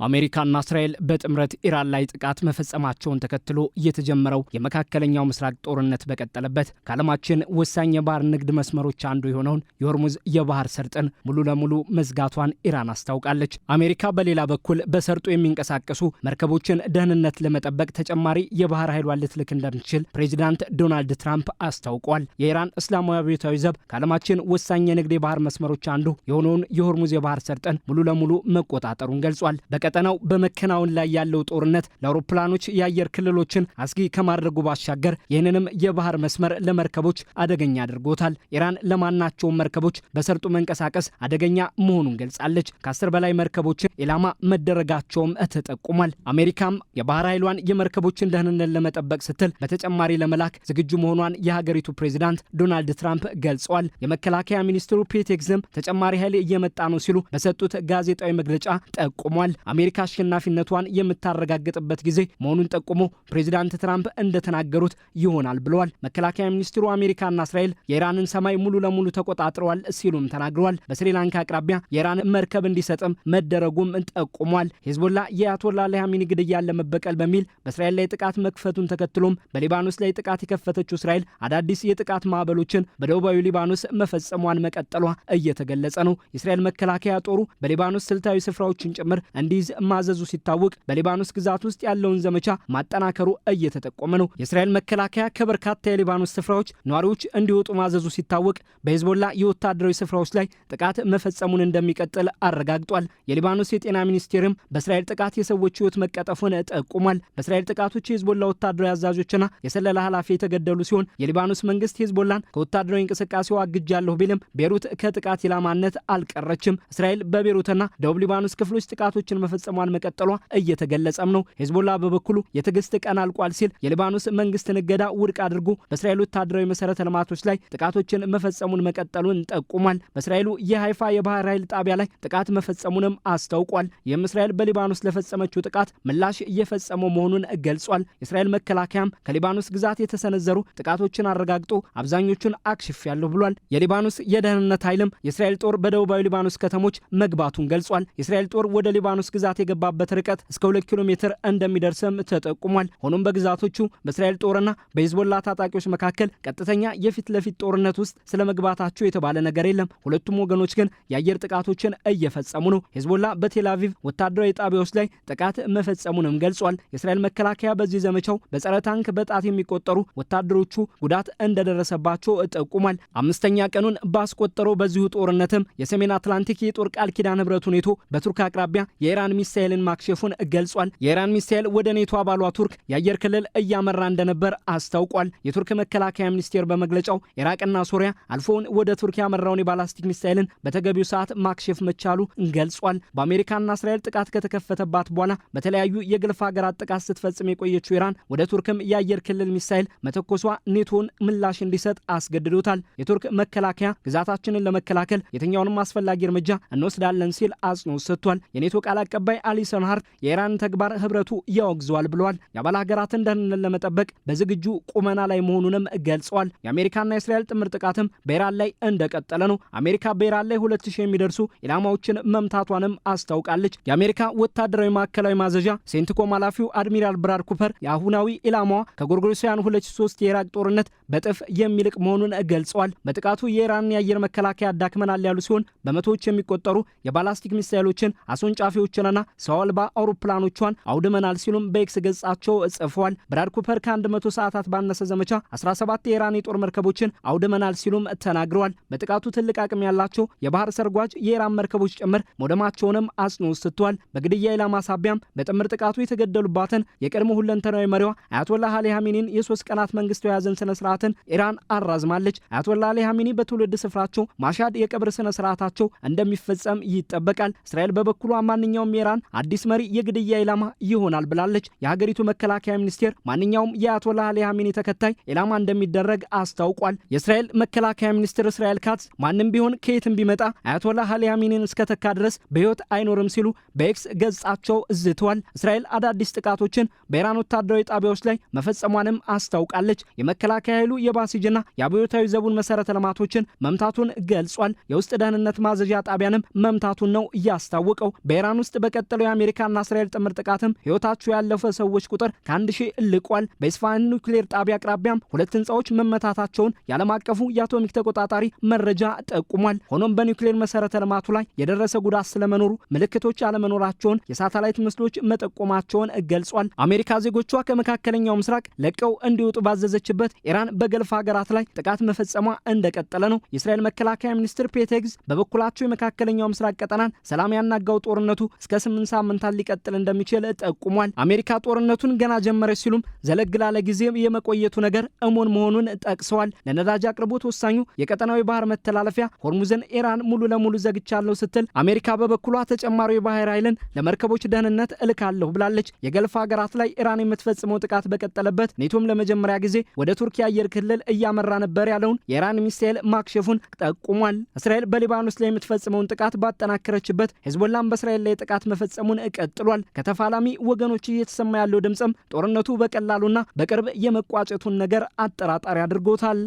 አሜሪካና እስራኤል በጥምረት ኢራን ላይ ጥቃት መፈጸማቸውን ተከትሎ የተጀመረው የመካከለኛው ምስራቅ ጦርነት በቀጠለበት ከዓለማችን ወሳኝ የባህር ንግድ መስመሮች አንዱ የሆነውን የሆርሙዝ የባህር ሰርጥን ሙሉ ለሙሉ መዝጋቷን ኢራን አስታውቃለች። አሜሪካ በሌላ በኩል በሰርጡ የሚንቀሳቀሱ መርከቦችን ደህንነት ለመጠበቅ ተጨማሪ የባህር ኃይሏን ልትልክ እንደምትችል ፕሬዚዳንት ዶናልድ ትራምፕ አስታውቋል። የኢራን እስላማዊ አብዮታዊ ዘብ ከዓለማችን ወሳኝ የንግድ የባህር መስመሮች አንዱ የሆነውን የሆርሙዝ የባህር ሰርጥን ሙሉ ለሙሉ መቆጣጠሩን ገልጿል። በቀጠናው በመከናወን ላይ ያለው ጦርነት ለአውሮፕላኖች የአየር ክልሎችን አስጊ ከማድረጉ ባሻገር ይህንንም የባህር መስመር ለመርከቦች አደገኛ አድርጎታል። ኢራን ለማናቸውም መርከቦች በሰርጡ መንቀሳቀስ አደገኛ መሆኑን ገልጻለች። ከ10 በላይ መርከቦችን ኢላማ መደረጋቸውም ተጠቁሟል። አሜሪካም የባህር ኃይሏን የመርከቦችን ደህንነት ለመጠበቅ ስትል በተጨማሪ ለመላክ ዝግጁ መሆኗን የሀገሪቱ ፕሬዚዳንት ዶናልድ ትራምፕ ገልጸዋል። የመከላከያ ሚኒስትሩ ፔት ሄግሴት ተጨማሪ ኃይል እየመጣ ነው ሲሉ በሰጡት ጋዜጣዊ መግለጫ ጠቁሟል። አሜሪካ አሸናፊነቷን የምታረጋግጥበት ጊዜ መሆኑን ጠቁሞ ፕሬዚዳንት ትራምፕ እንደተናገሩት ይሆናል ብለዋል። መከላከያ ሚኒስትሩ አሜሪካና እስራኤል የኢራንን ሰማይ ሙሉ ለሙሉ ተቆጣጥረዋል ሲሉም ተናግረዋል። በስሪላንካ አቅራቢያ የኢራን መርከብ እንዲሰጥም መደረጉም ጠቁሟል። ሄዝቦላ የአያቶላ አሊ ኻሜኒ ግድያን ለመበቀል በሚል በእስራኤል ላይ ጥቃት መክፈቱን ተከትሎም በሊባኖስ ላይ ጥቃት የከፈተችው እስራኤል አዳዲስ የጥቃት ማዕበሎችን በደቡባዊ ሊባኖስ መፈጸሟን መቀጠሏ እየተገለጸ ነው። የእስራኤል መከላከያ ጦሩ በሊባኖስ ስልታዊ ስፍራዎችን ጭምር እንዲይዝ ማዘዙ ሲታወቅ በሊባኖስ ግዛት ውስጥ ያለውን ዘመቻ ማጠናከሩ እየተጠቆመ ነው። የእስራኤል መከላከያ ከበርካታ የሊባኖስ ስፍራዎች ነዋሪዎች እንዲወጡ ማዘዙ ሲታወቅ በሄዝቦላ የወታደራዊ ስፍራዎች ላይ ጥቃት መፈጸሙን እንደሚቀጥል አረጋግጧል። የሊባኖስ የጤና ሚኒስቴርም በእስራኤል ጥቃት የሰዎች ሕይወት መቀጠፉን ጠቁሟል። በእስራኤል ጥቃቶች የሄዝቦላ ወታደራዊ አዛዦችና የሰለላ ኃላፊ የተገደሉ ሲሆን የሊባኖስ መንግስት ሄዝቦላን ከወታደራዊ እንቅስቃሴው አግጃለሁ ቢልም ቤሩት ከጥቃት ኢላማነት አልቀረችም። እስራኤል በቤሩትና ደቡብ ሊባኖስ ክፍሎች ጥቃቶችን መፈጸሟን መቀጠሏ እየተገለጸም ነው። ሄዝቦላ በበኩሉ የትዕግስት ቀን አልቋል ሲል የሊባኖስ መንግስትን እገዳ ውድቅ አድርጎ በእስራኤል ወታደራዊ መሰረተ ልማቶች ላይ ጥቃቶችን መፈጸሙን መቀጠሉን ጠቁሟል። በእስራኤሉ የሃይፋ የባህር ኃይል ጣቢያ ላይ ጥቃት መፈጸሙንም አስታውቋል። ይህም እስራኤል በሊባኖስ ለፈጸመችው ጥቃት ምላሽ እየፈጸመው መሆኑን ገልጿል። የእስራኤል መከላከያም ከሊባኖስ ግዛት የተሰነዘሩ ጥቃቶችን አረጋግጦ አብዛኞቹን አክሽፌያለሁ ብሏል። የሊባኖስ የደህንነት ኃይልም የእስራኤል ጦር በደቡባዊ ሊባኖስ ከተሞች መግባቱን ገልጿል። የእስራኤል ጦር ወደ ሊባኖስ ግዛት የገባበት ርቀት እስከ 2 ኪሎ ሜትር እንደሚደርስም ተጠቁሟል። ሆኖም በግዛቶቹ በእስራኤል ጦርና በሄዝቦላ ታጣቂዎች መካከል ቀጥተኛ የፊት ለፊት ጦርነት ውስጥ ስለመግባታቸው የተባለ ነገር የለም። ሁለቱም ወገኖች ግን የአየር ጥቃቶችን እየፈጸሙ ነው። ሄዝቦላ በቴል አቪቭ ወታደራዊ ጣቢያዎች ላይ ጥቃት መፈጸሙንም ገልጿል። የእስራኤል መከላከያ በዚህ ዘመቻው በጸረ ታንክ በጣት የሚቆጠሩ ወታደሮቹ ጉዳት እንደደረሰባቸው ጠቁሟል። 5ኛ ቀኑን ባስቆጠረው በዚሁ ጦርነትም የሰሜን አትላንቲክ የጦር ቃል ኪዳን ህብረቱ ኔቶ በቱርክ አቅራቢያ የኢራን ሚሳኤልን ማክሸፉን ገልጿል። የኢራን ሚሳኤል ወደ ኔቶ አባሏ ቱርክ የአየር ክልል እያመራ እንደነበር አስታውቋል። የቱርክ መከላከያ ሚኒስቴር በመግለጫው ኢራቅና ሶሪያ አልፎውን ወደ ቱርክ ያመራውን የባላስቲክ ሚሳኤልን በተገቢው ሰዓት ማክሸፍ መቻሉ ገልጿል። በአሜሪካና እስራኤል ጥቃት ከተከፈተባት በኋላ በተለያዩ የገልፍ ሀገራት ጥቃት ስትፈጽም የቆየችው ኢራን ወደ ቱርክም የአየር ክልል ሚሳኤል መተኮሷ ኔቶን ምላሽ እንዲሰጥ አስገድዶታል። የቱርክ መከላከያ ግዛታችንን ለመከላከል የትኛውንም አስፈላጊ እርምጃ እንወስዳለን ሲል አጽንኦት ሰጥቷል። የኔቶ ቃል አቀባይ አሊ ሰንሃር የኢራን ተግባር ህብረቱ ያወግዘዋል ብለዋል። የአባል ሀገራትን ደህንነት ለመጠበቅ በዝግጁ ቁመና ላይ መሆኑንም ገልጸዋል። የአሜሪካና የእስራኤል ጥምር ጥቃትም በኢራን ላይ እንደቀጠለ ነው። አሜሪካ በኢራን ላይ 2000 የሚደርሱ ኢላማዎችን መምታቷንም አስታውቃለች። የአሜሪካ ወታደራዊ ማዕከላዊ ማዘዣ ሴንትኮም ኃላፊው አድሚራል ብራድ ኩፐር የአሁናዊ ኢላማዋ ከጎርጎሮሳውያን 2003 የኢራቅ ጦርነት በጥፍ የሚልቅ መሆኑን ገልጸዋል። በጥቃቱ የኢራንን የአየር መከላከያ አዳክመናል ያሉ ሲሆን በመቶዎች የሚቆጠሩ የባላስቲክ ሚሳኤሎችን አስወንጫፊዎችንና ሰው አልባ አውሮፕላኖቿን አውድመናል ሲሉም በኤክስ ገጻቸው ጽፈዋል። ብራድ ኩፐር ከ100 ሰዓታት ባነሰ ዘመቻ 17 የኢራን የጦር መርከቦችን አውድመናል ሲሉም ተናግረዋል። በጥቃቱ ትልቅ አቅም ያላቸው የባህር ሰርጓጅ የኢራን መርከቦች ጭምር መውደማቸውንም አጽንኦት ሰጥተዋል። በግድያ ኢላማ ሳቢያም በጥምር ጥቃቱ የተገደሉባትን የቀድሞ ሁለንተናዊ መሪዋ አያቶላህ አሊ ኻሜኒን የ3 ቀናት መንግስታዊ ያዘን ስነ ስርዓትን ኢራን አራዝማለች። አያቶላህ አሊ ኻሜኒ በትውልድ ስፍራቸው ማሻድ የቀብር ስነ ስርዓታቸው እንደሚፈጸም ይጠበቃል። እስራኤል በበኩሏ ማንኛውም የኢራን አዲስ መሪ የግድያ ኢላማ ይሆናል ብላለች። የሀገሪቱ መከላከያ ሚኒስቴር ማንኛውም የአያቶላህ አሊ ኻሜኒ ተከታይ ኢላማ እንደሚደረግ አስታውቋል። የእስራኤል መከላከያ ሚኒስትር እስራኤል ካትዝ ማንም ቢሆን ከየትም ቢመጣ አያቶላህ አሊ ኻሜኒን እስከተካ ድረስ በህይወት አይኖርም ሲሉ በኤክስ ገጻቸው ዝተዋል። እስራኤል አዳዲስ ጥቃቶችን በኢራን ወታደራዊ ጣቢያዎች ላይ መፈጸሟንም አስታውቃለች። የመከላከያ ኃይሉ የባሲጅና የአብዮታዊ ዘቡን መሰረተ ልማቶችን መምታቱን ገልጿል። የውስጥ ደህንነት ማዘዣ ጣቢያንም መምታቱን ነው ያስታወቀው። በኢራን ውስጥ በቀጠለው የአሜሪካና እስራኤል ጥምር ጥቃትም ህይወታቸው ያለፈ ሰዎች ቁጥር ከ1000 ልቋል። በኢስፋሃን ኒውክሌር ጣቢያ አቅራቢያም 2 ህንጻዎች መመታታቸውን የዓለም አቀፉ የአቶሚክ ተቆጣጣሪ መረጃ ጠቁሟል። ሆኖም በኒውክሌር መሰረተ ልማቱ ላይ የደረሰ ጉዳት ስለመኖሩ ምልክቶች አለመኖራቸውን የሳተላይት ምስሎች መጠቆማቸውን ገልጿል። አሜሪካ ዜጎቿ ከመካከለኛው ምስራቅ ለቀው እንዲወጡ ባዘዘችበት ኢራን በገልፍ ሀገራት ላይ ጥቃት መፈጸሟ እንደቀጠለ ነው። የእስራኤል መከላከያ ሚኒስትር ፔቴግዝ በበኩላቸው የመካከለኛው ምስራቅ ቀጠናን ሰላም ያናጋው ጦርነቱ እስከ 8 ሳምንታት ሊቀጥል እንደሚችል ጠቁሟል። አሜሪካ ጦርነቱን ገና ጀመረች ሲሉም ዘለግ ላለ ጊዜ የመቆየቱ ነገር እሙን መሆኑን ጠቅሰዋል። ለነዳጅ አቅርቦት ወሳኙ የቀጠናዊ ባህር መተላለፊያ ሆርሙዝን ኢራን ሙሉ ለሙሉ ዘግቻለሁ ስትል፣ አሜሪካ በበኩሏ ተጨማሪ ባህር ኃይልን ለመርከቦች ደህንነት እልካለሁ ብላለች። የገልፍ ሀገራት ላይ ኢራን የምትፈጽመው ጥቃት በቀጠለበት ኔቶም ለመጀመሪያ ጊዜ ወደ ቱርክ የአየር ክልል እያመራ ነበር ያለውን የኢራን ሚሳኤል ማክሸፉን ጠቁሟል። እስራኤል በሊባኖስ ላይ የምትፈጽመውን ጥቃት ባጠናከረችበት ሄዝቦላም በእስራኤል ላይ ጥቃት መፈጸሙን ቀጥሏል። ከተፋላሚ ወገኖች እየተሰማ ያለው ድምጽም ጦርነቱ በቀላሉና በቅርብ የመቋጨቱን ነገር አጠራጣሪ አድርጎታል።